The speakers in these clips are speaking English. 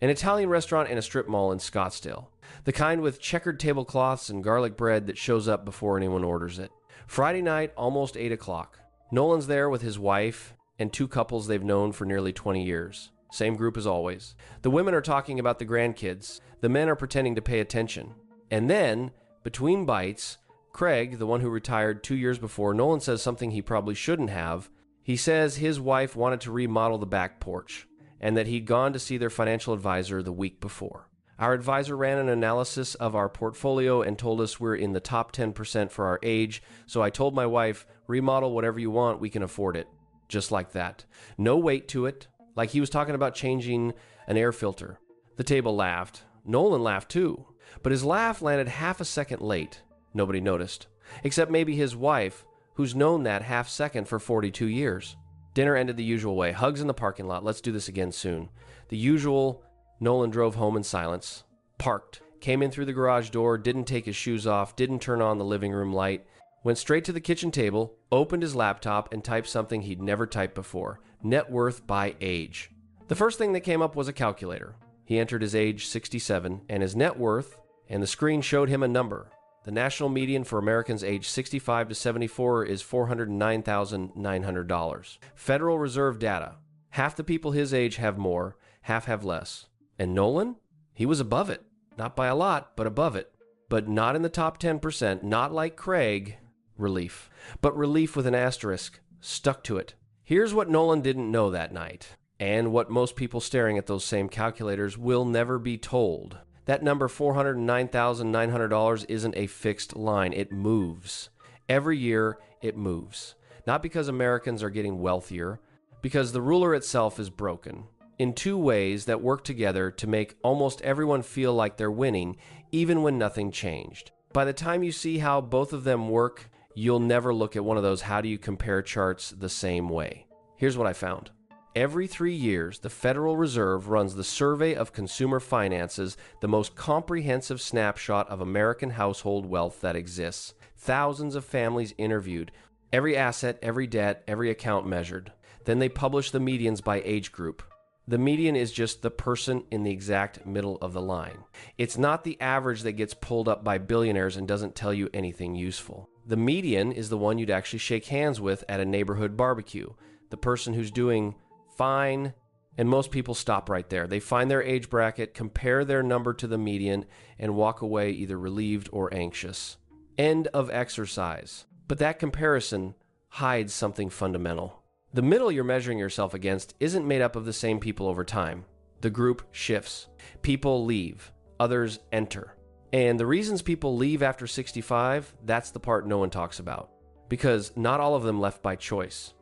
An Italian restaurant in a strip mall in Scottsdale. The kind with checkered tablecloths and garlic bread that shows up before anyone orders it. Friday night, almost 8 o'clock. Nolan's there with his wife and two couples they've known for nearly 20 years. Same group as always. The women are talking about the grandkids. The men are pretending to pay attention. And then, between bites, Craig, the one who retired 2 years before, Nolan says something he probably shouldn't have. He says his wife wanted to remodel the back porch, and that he'd gone to see their financial advisor the week before. Our advisor ran an analysis of our portfolio and told us we're in the top 10% for our age, so I told my wife, remodel whatever you want, we can afford it. Just like that. No weight to it, like he was talking about changing an air filter. The table laughed. Nolan laughed too, but his laugh landed half a second late. Nobody noticed, except maybe his wife, who's known that half second for 42 years. Dinner ended the usual way. Hugs in the parking lot. Let's do this again soon. The usual. Nolan drove home in silence. Parked. Came in through the garage door. Didn't take his shoes off. Didn't turn on the living room light. Went straight to the kitchen table. Opened his laptop and typed something he'd never typed before. Net worth by age. The first thing that came up was a calculator. He entered his age 67 and his net worth, and the screen showed him a number. The national median for Americans aged 65 to 74 is $409,900. Federal Reserve data. Half the people his age have more, half have less. And Nolan? He was above it. Not by a lot, but above it. But not in the top 10%, not like Craig. Relief. But relief with an asterisk. Stuck to it. Here's what Nolan didn't know that night, and what most people staring at those same calculators will never be told. That number, $409,900, isn't a fixed line. It moves. Every year, it moves. Not because Americans are getting wealthier, because the ruler itself is broken. In two ways that work together to make almost everyone feel like they're winning, even when nothing changed. By the time you see how both of them work, you'll never look at one of those how do you compare charts the same way. Here's what I found. Every 3 years, the Federal Reserve runs the Survey of Consumer Finances, the most comprehensive snapshot of American household wealth that exists. Thousands of families interviewed, every asset, every debt, every account measured. Then they publish the medians by age group. The median is just the person in the exact middle of the line. It's not the average that gets pulled up by billionaires and doesn't tell you anything useful. The median is the one you'd actually shake hands with at a neighborhood barbecue. The person who's doing fine, and most people stop right there. They find their age bracket, compare their number to the median, and walk away either relieved or anxious. End of exercise. But that comparison hides something fundamental. The middle you're measuring yourself against isn't made up of the same people over time. The group shifts. People leave. Others enter. And the reasons people leave after 65, that's the part no one talks about. Because not all of them left by choice.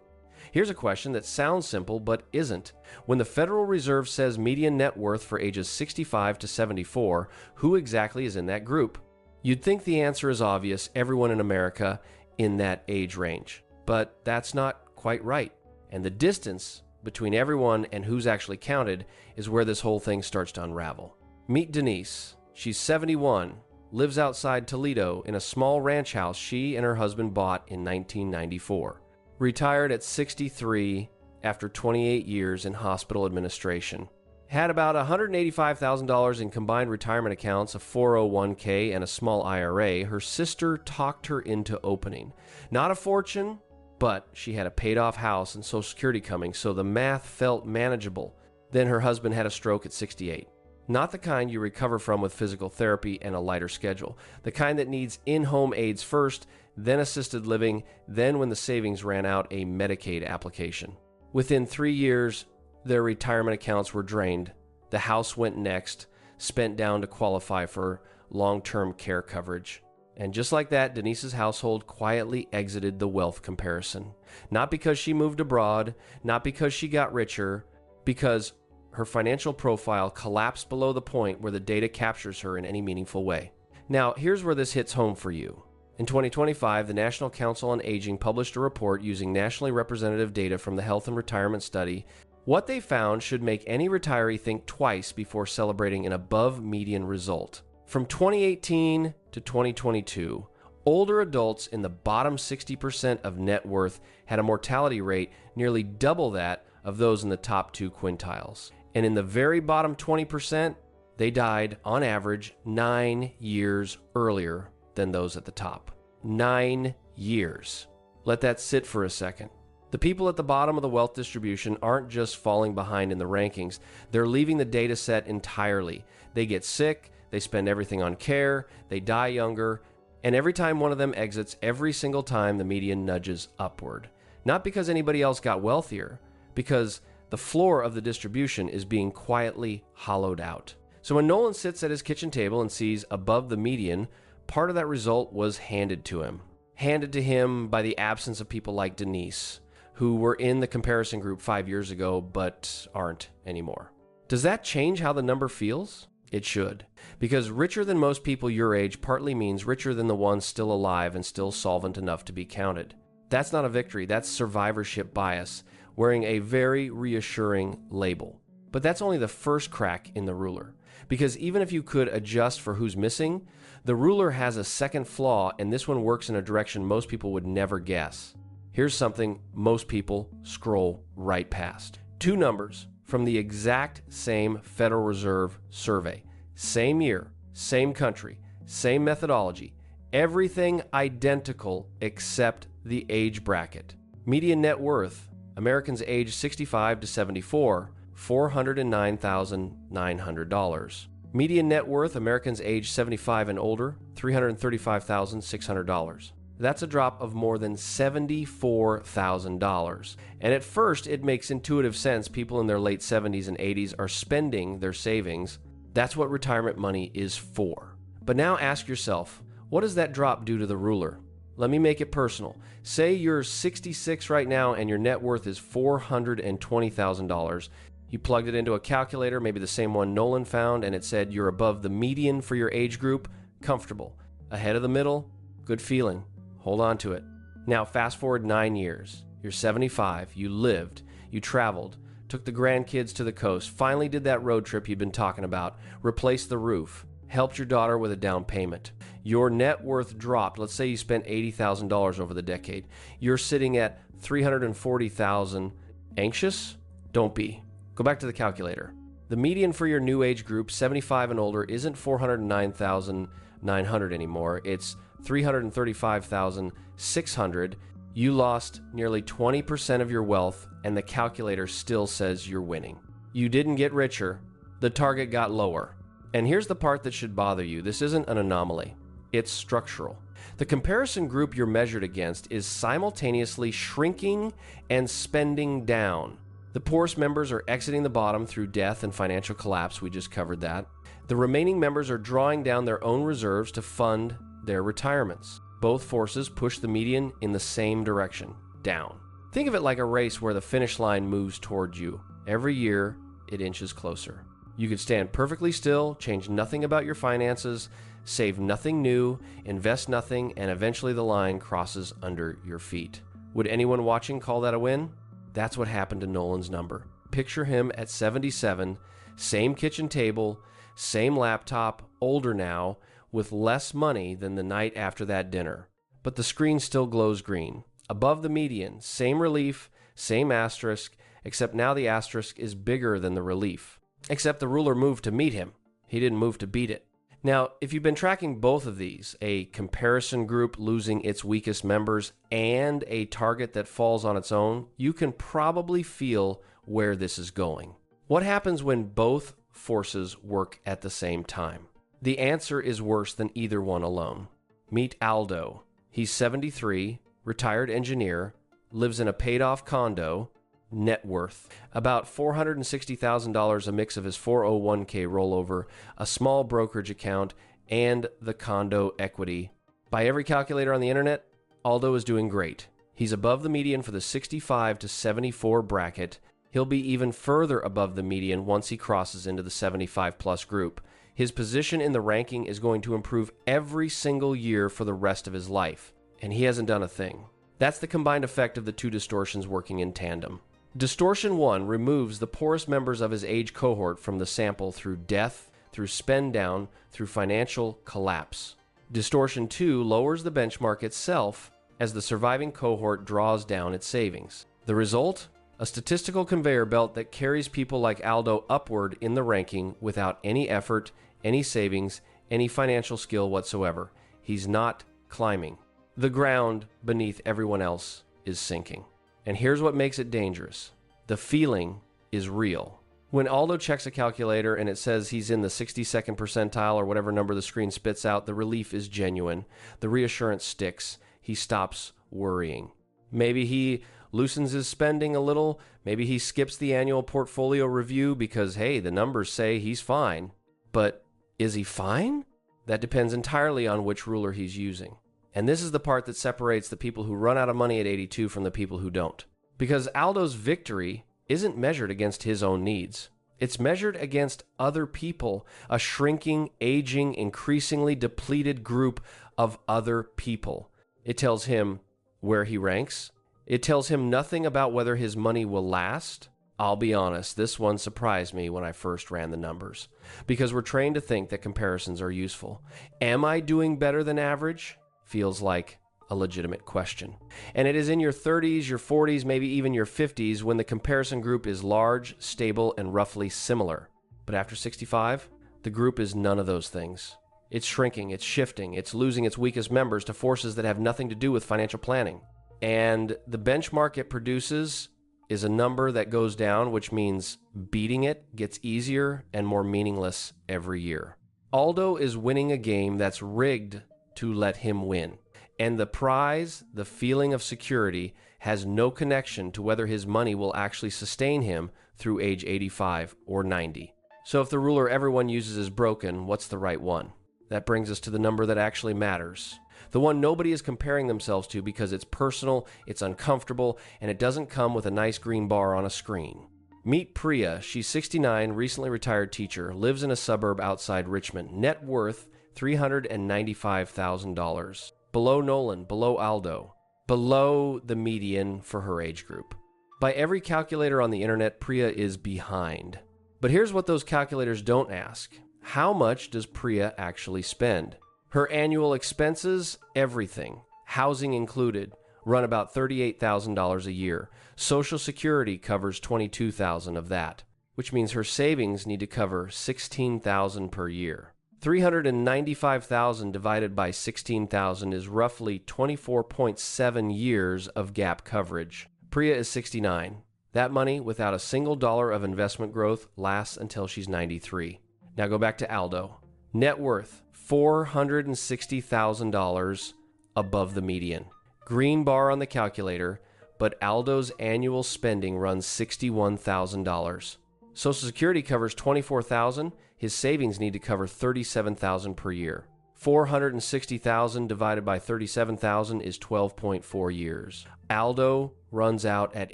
Here's a question that sounds simple but isn't. When the Federal Reserve says median net worth for ages 65 to 74, who exactly is in that group? You'd think the answer is obvious, everyone in America in that age range. But that's not quite right. And the distance between everyone and who's actually counted is where this whole thing starts to unravel. Meet Denise. She's 71, lives outside Toledo in a small ranch house she and her husband bought in 1994. Retired at 63 after 28 years in hospital administration. Had about $185,000 in combined retirement accounts, a 401k, and a small IRA. Her sister talked her into opening. Not a fortune, but she had a paid-off house and Social Security coming, so the math felt manageable. Then her husband had a stroke at 68. Not the kind you recover from with physical therapy and a lighter schedule. The kind that needs in-home aids first, then assisted living, then when the savings ran out, a Medicaid application. Within 3 years, their retirement accounts were drained. The house went next, spent down to qualify for long-term care coverage. And just like that, Denise's household quietly exited the wealth comparison. Not because she moved abroad, not because she got richer, because her financial profile collapsed below the point where the data captures her in any meaningful way. Now, here's where this hits home for you. In 2025, the National Council on Aging published a report using nationally representative data from the Health and Retirement Study. What they found should make any retiree think twice before celebrating an above-median result. From 2018 to 2022, Older adults in the bottom 60% of net worth had a mortality rate nearly double that of those in the top 2 quintiles. And in the very bottom 20%, they died on average 9 years earlier than those at the top. 9 years. Let that sit for a second. The people at the bottom of the wealth distribution aren't just falling behind in the rankings, they're leaving the data set entirely. They get sick, they spend everything on care, they die younger, and every time one of them exits, every single time the median nudges upward. Not because anybody else got wealthier, because the floor of the distribution is being quietly hollowed out. So when Nolan sits at his kitchen table and sees above the median, part of that result was handed to him. Handed to him by the absence of people like Denise, who were in the comparison group 5 years ago but aren't anymore. Does that change how the number feels? It should, because richer than most people your age partly means richer than the ones still alive and still solvent enough to be counted. That's not a victory, that's survivorship bias, wearing a very reassuring label. But that's only the first crack in the ruler, because even if you could adjust for who's missing, the ruler has a second flaw, and this one works in a direction most people would never guess. Here's something most people scroll right past. 2 numbers from the exact same Federal Reserve survey. Same year, same country, same methodology. Everything identical except the age bracket. Median net worth, Americans aged 65 to 74, $409,900. Median net worth, Americans aged 75 and older, $335,600. That's a drop of more than $74,000. And at first, it makes intuitive sense. People in their late 70s and 80s are spending their savings. That's what retirement money is for. But now ask yourself, what does that drop do to the ruler? Let me make it personal. Say you're 66 right now and your net worth is $420,000. You plugged it into a calculator, maybe the same one Nolan found, and it said you're above the median for your age group, comfortable. Ahead of the middle, good feeling. Hold on to it. Now fast forward 9 years. You're 75, you lived, you traveled, took the grandkids to the coast, finally did that road trip you'd been talking about, replaced the roof, helped your daughter with a down payment. Your net worth dropped. Let's say you spent $80,000 over the decade. You're sitting at $340,000. Anxious? Don't be. Go back to the calculator. The median for your new age group, 75 and older, isn't $409,900 anymore. It's $335,600. You lost nearly 20% of your wealth, and the calculator still says you're winning. You didn't get richer. The target got lower. And here's the part that should bother you. This isn't an anomaly. It's structural. The comparison group you're measured against is simultaneously shrinking and spending down. The poorest members are exiting the bottom through death and financial collapse. We just covered that. The remaining members are drawing down their own reserves to fund their retirements. Both forces push the median in the same direction, down. Think of it like a race where the finish line moves towards you. Every year, it inches closer. You could stand perfectly still, change nothing about your finances, save nothing new, invest nothing, and eventually the line crosses under your feet. Would anyone watching call that a win? That's what happened to Nolan's number. Picture him at 77, same kitchen table, same laptop, older now, with less money than the night after that dinner. But the screen still glows green. Above the median, same relief, same asterisk, except now the asterisk is bigger than the relief. Except the ruler moved to meet him. He didn't move to beat it. Now, if you've been tracking both of these, a comparison group losing its weakest members and a target that falls on its own, you can probably feel where this is going. What happens when both forces work at the same time? The answer is worse than either one alone. Meet Aldo. He's 73, retired engineer, lives in a paid-off condo, net worth about $460,000, a mix of his 401k rollover, a small brokerage account, and the condo equity. By every calculator on the internet, Aldo is doing great. He's above the median for the 65 to 74 bracket. He'll be even further above the median once he crosses into the 75 plus group. His position in the ranking is going to improve every single year for the rest of his life, and he hasn't done a thing. That's the combined effect of the two distortions working in tandem. Distortion 1 removes the poorest members of his age cohort from the sample through death, through spend down, through financial collapse. Distortion 2 lowers the benchmark itself as the surviving cohort draws down its savings. The result? A statistical conveyor belt that carries people like Aldo upward in the ranking without any effort, any savings, any financial skill whatsoever. He's not climbing. The ground beneath everyone else is sinking. And here's what makes it dangerous. The feeling is real. When Aldo checks a calculator and it says he's in the 62nd percentile or whatever number the screen spits out, the relief is genuine. The reassurance sticks. He stops worrying. Maybe he loosens his spending a little. Maybe he skips the annual portfolio review because, hey, the numbers say he's fine. But is he fine? That depends entirely on which ruler he's using. And this is the part that separates the people who run out of money at 82 from the people who don't. Because Aldo's victory isn't measured against his own needs. It's measured against other people, a shrinking, aging, increasingly depleted group of other people. It tells him where he ranks. It tells him nothing about whether his money will last. I'll be honest, this one surprised me when I first ran the numbers, because we're trained to think that comparisons are useful. Am I doing better than average? Feels like a legitimate question. And it is in your 30s, your 40s, maybe even your 50s when the comparison group is large, stable, and roughly similar. But after 65, the group is none of those things. It's shrinking, it's shifting, it's losing its weakest members to forces that have nothing to do with financial planning. And the benchmark it produces is a number that goes down, which means beating it gets easier and more meaningless every year. Aldo is winning a game that's rigged to let him win. And the prize, the feeling of security, has no connection to whether his money will actually sustain him through age 85 or 90. So if the ruler everyone uses is broken, what's the right one? That brings us to the number that actually matters. The one nobody is comparing themselves to because it's personal, it's uncomfortable, and it doesn't come with a nice green bar on a screen. Meet Priya. She's 69, recently retired teacher, lives in a suburb outside Richmond. Net worth $395,000. Below Nolan, below Aldo, below the median for her age group. By every calculator on the internet, Priya is behind. But here's what those calculators don't ask. How much does Priya actually spend? Her annual expenses, everything, housing included, run about $38,000 a year. Social Security covers $22,000 of that, which means her savings need to cover $16,000 per year. $395,000 divided by $16,000 is roughly 24.7 years of gap coverage. Priya is 69. That money, without a single dollar of investment growth, lasts until she's 93. Now go back to Aldo. Net worth, $460,000 above the median. Green bar on the calculator, but Aldo's annual spending runs $61,000. Social Security covers $24,000. His savings need to cover $37,000 per year. $460,000 divided by $37,000 is 12.4 years. Aldo runs out at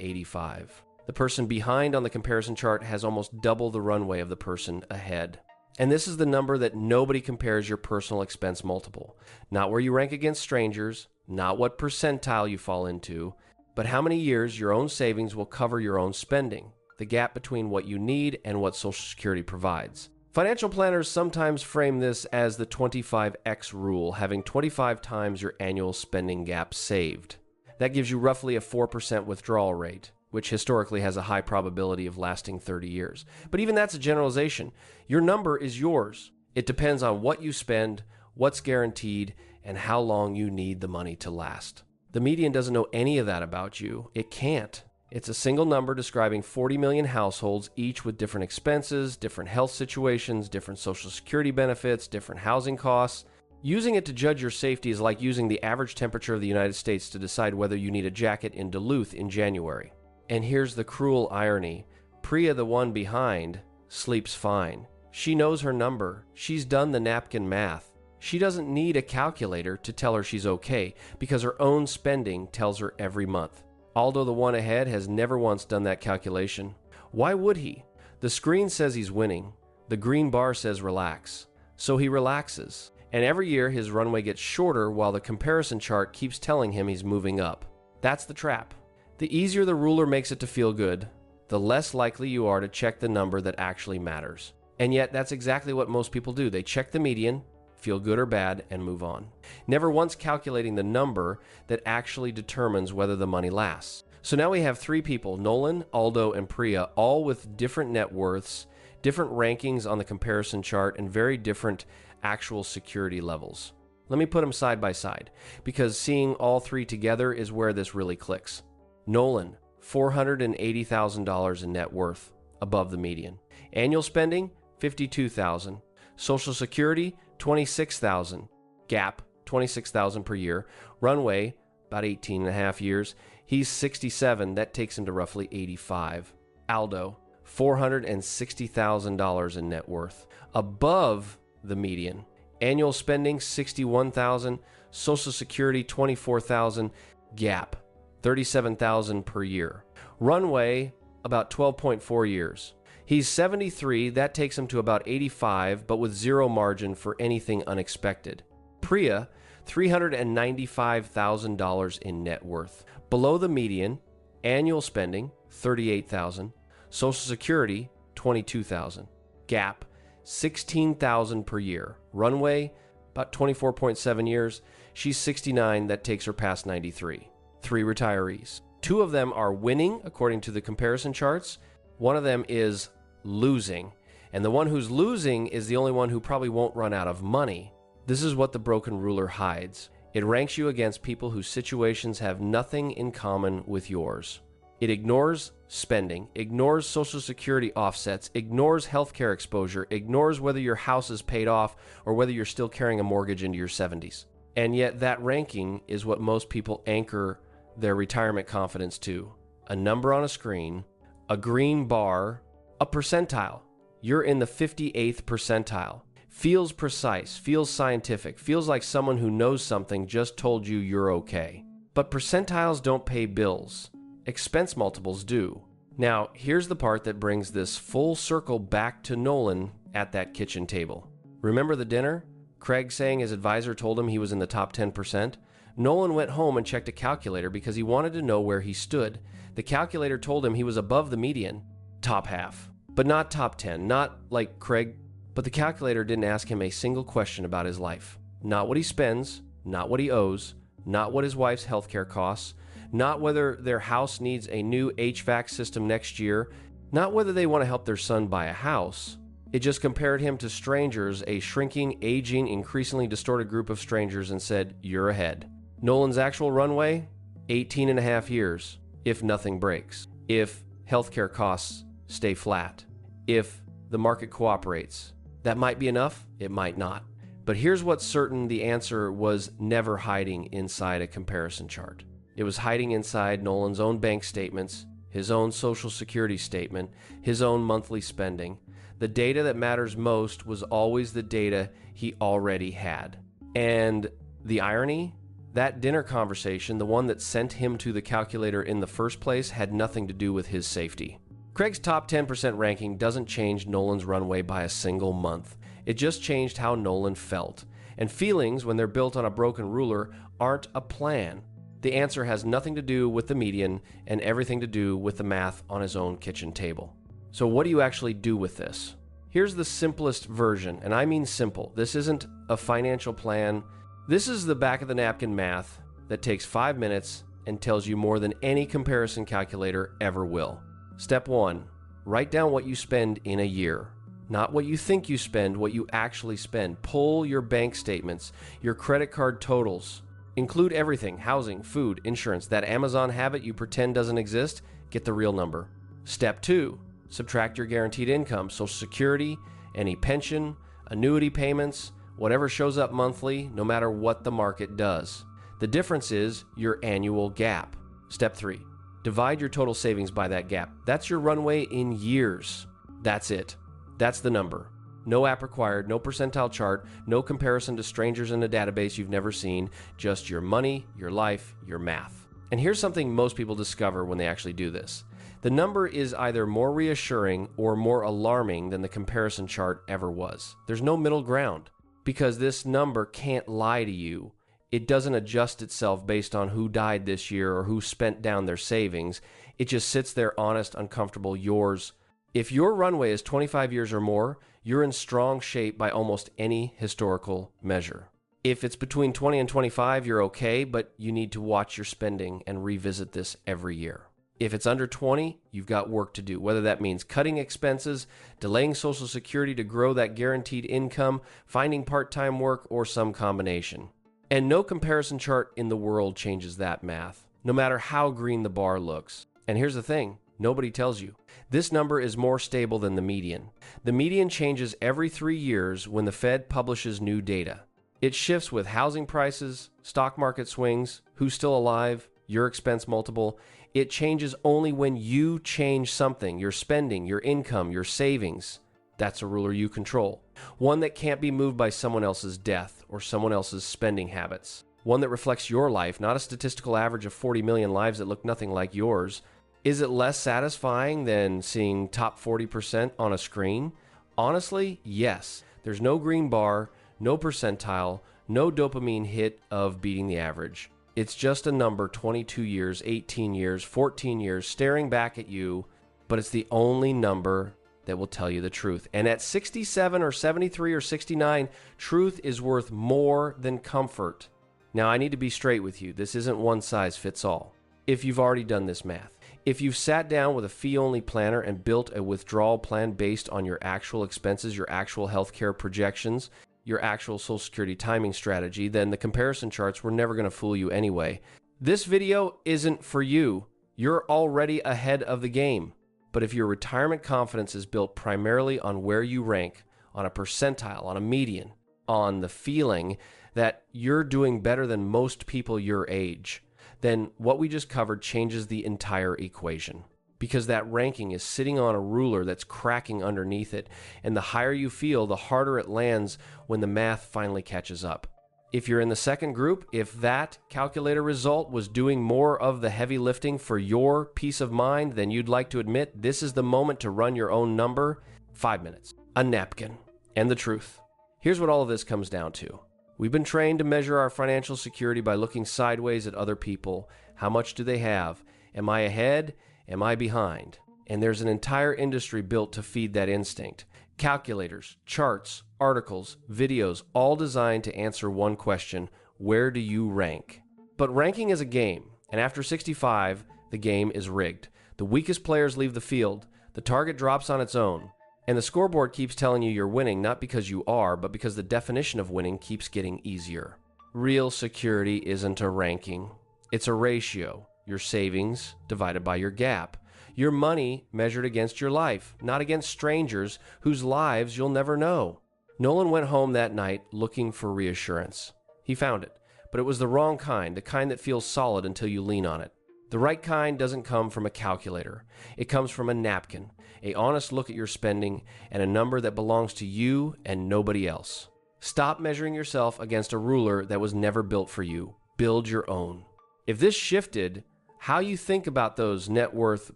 85. The person behind on the comparison chart has almost double the runway of the person ahead. And this is the number that nobody compares your personal expense multiple. Not where you rank against strangers, not what percentile you fall into, but how many years your own savings will cover your own spending, the gap between what you need and what Social Security provides. Financial planners sometimes frame this as the 25x rule, having 25 times your annual spending gap saved. That gives you roughly a 4% withdrawal rate, which historically has a high probability of lasting 30 years. But even that's a generalization. Your number is yours. It depends on what you spend, what's guaranteed, and how long you need the money to last. The median doesn't know any of that about you. It can't. It's a single number describing 40 million households, each with different expenses, different health situations, different Social Security benefits, different housing costs. Using it to judge your safety is like using the average temperature of the United States to decide whether you need a jacket in Duluth in January. And here's the cruel irony. Priya, the one behind, sleeps fine. She knows her number. She's done the napkin math. She doesn't need a calculator to tell her she's okay because her own spending tells her every month. Aldo, the one ahead, has never once done that calculation. Why would he? The screen says he's winning. The green bar says relax. So he relaxes. And every year his runway gets shorter while the comparison chart keeps telling him he's moving up. That's the trap. The easier the ruler makes it to feel good, the less likely you are to check the number that actually matters. And yet that's exactly what most people do. They check the median, feel good or bad, and move on. Never once calculating the number that actually determines whether the money lasts. So now we have three people, Nolan, Aldo, and Priya, all with different net worths, different rankings on the comparison chart, and very different actual security levels. Let me put them side by side, because seeing all three together is where this really clicks. Nolan, $480,000 in net worth, above the median. Annual spending, $52,000. Social Security, $26,000. Gap, $26,000 per year. Runway, about 18 and a half years. He's 67. That takes him to roughly 85. Aldo, $460,000 in net worth, above the median. Annual spending, $61,000. Social Security, $24,000. Gap, $37,000 per year. Runway, about 12.4 years. He's 73. That takes him to about 85, but with zero margin for anything unexpected. Priya, $395,000 in net worth, below the median. Annual spending, $38,000. Social Security, $22,000. Gap, $16,000 per year. Runway, about 24.7 years. She's 69. That takes her past 93. Three retirees. Two of them are winning, according to the comparison charts. One of them is losing. And the one who's losing is the only one who probably won't run out of money. This is what the broken ruler hides. It ranks you against people whose situations have nothing in common with yours. It ignores spending, ignores Social Security offsets, ignores healthcare exposure, ignores whether your house is paid off or whether you're still carrying a mortgage into your 70s. And yet that ranking is what most people anchor their retirement confidence to. A number on a screen, a green bar, a percentile. You're in the 58th percentile. Feels precise, feels scientific, feels like someone who knows something just told you you're okay. But percentiles don't pay bills. Expense multiples do. Now, here's the part that brings this full circle back to Nolan at that kitchen table. Remember the dinner? Craig saying his advisor told him he was in the top 10%? Nolan went home and checked a calculator because he wanted to know where he stood. The calculator told him he was above the median, top half, but not top 10, not like Craig. But the calculator didn't ask him a single question about his life. Not what he spends, not what he owes, not what his wife's healthcare costs, not whether their house needs a new HVAC system next year, not whether they want to help their son buy a house. It just compared him to strangers, a shrinking, aging, increasingly distorted group of strangers, and said, you're ahead. Nolan's actual runway? 18 and a half years, if nothing breaks. If healthcare costs stay flat. If the market cooperates. That might be enough, it might not. But here's what's certain: the answer was never hiding inside a comparison chart. It was hiding inside Nolan's own bank statements, his own Social Security statement, his own monthly spending. The data that matters most was always the data he already had. And the irony? That dinner conversation, the one that sent him to the calculator in the first place, had nothing to do with his safety. Craig's top 10% ranking doesn't change Nolan's runway by a single month. It just changed how Nolan felt. And feelings, when they're built on a broken ruler, aren't a plan. The answer has nothing to do with the median and everything to do with the math on his own kitchen table. So what do you actually do with this? Here's the simplest version, and I mean simple. This isn't a financial plan. This is the back of the napkin math that takes 5 minutes and tells you more than any comparison calculator ever will. Step 1, write down what you spend in a year. Not what you think you spend, what you actually spend. Pull your bank statements, your credit card totals. Include everything: housing, food, insurance. That Amazon habit you pretend doesn't exist, get the real number. Step 2, subtract your guaranteed income, Social Security, any pension, annuity payments, whatever shows up monthly, no matter what the market does. The difference is your annual gap. Step 3, divide your total savings by that gap. That's your runway in years. That's it. That's the number. No app required, no percentile chart, no comparison to strangers in a database you've never seen, just your money, your life, your math. And here's something most people discover when they actually do this. The number is either more reassuring or more alarming than the comparison chart ever was. There's no middle ground, because this number can't lie to you. It doesn't adjust itself based on who died this year or who spent down their savings. It just sits there honest, uncomfortable, yours If your runway is 25 years or more, you're in strong shape by almost any historical measure. If it's between 20 and 25, you're okay, but you need to watch your spending and revisit this every year. If it's under 20, you've got work to do, whether that means cutting expenses, delaying Social Security to grow that guaranteed income, finding part-time work, or some combination. And no comparison chart in the world changes that math, no matter how green the bar looks. And here's the thing, nobody tells you. This number is more stable than the median. The median changes every 3 years when the Fed publishes new data. It shifts with housing prices, stock market swings, who's still alive, your expense multiple. It changes only when you change something, your spending, your income, your savings. That's a ruler you control. One that can't be moved by someone else's death or someone else's spending habits. One that reflects your life, not a statistical average of 40 million lives that look nothing like yours. Is it less satisfying than seeing top 40% on a screen? Honestly, yes. There's no green bar, no percentile, no dopamine hit of beating the average. It's just a number 22 years, 18 years, 14 years staring back at you, but it's the only number that will tell you the truth. And at 67 or 73 or 69, truth is worth more than comfort. Now, I need to be straight with you. This isn't one size fits all. If you've already done this math, if you've sat down with a fee-only planner and built a withdrawal plan based on your actual expenses, your actual healthcare projections, your actual Social Security timing strategy, then the comparison charts were never going to fool you anyway. This video isn't for you. You're already ahead of the game. But if your retirement confidence is built primarily on where you rank, on a percentile, on a median, on the feeling that you're doing better than most people your age, then what we just covered changes the entire equation. Because that ranking is sitting on a ruler that's cracking underneath it, and the higher you feel, the harder it lands when the math finally catches up. If you're in the second group, if that calculator result was doing more of the heavy lifting for your peace of mind than you'd like to admit, this is the moment to run your own number. 5 minutes, a napkin, and the truth. Here's what all of this comes down to. We've been trained to measure our financial security by looking sideways at other people. How much do they have? Am I ahead? Am I behind? And there's an entire industry built to feed that instinct. Calculators, charts, articles, videos, all designed to answer one question: where do you rank? But ranking is a game, and after 65, the game is rigged. The weakest players leave the field, the target drops on its own, and the scoreboard keeps telling you you're winning, not because you are, but because the definition of winning keeps getting easier. Real security isn't a ranking. It's a ratio. Your savings divided by your gap. Your money measured against your life, not against strangers whose lives you'll never know. Nolan went home that night looking for reassurance. He found it, but it was the wrong kind, the kind that feels solid until you lean on it. The right kind doesn't come from a calculator. It comes from a napkin, an honest look at your spending, and a number that belongs to you and nobody else. Stop measuring yourself against a ruler that was never built for you. Build your own. If this shifted how you think about those net worth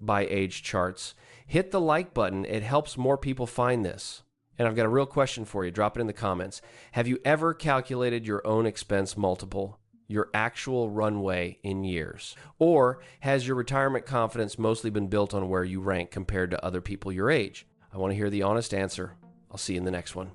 by age charts, hit the like button. It helps more people find this. And I've got a real question for you. Drop it in the comments. Have you ever calculated your own expense multiple, your actual runway in years? Or has your retirement confidence mostly been built on where you rank compared to other people your age? I want to hear the honest answer. I'll see you in the next one.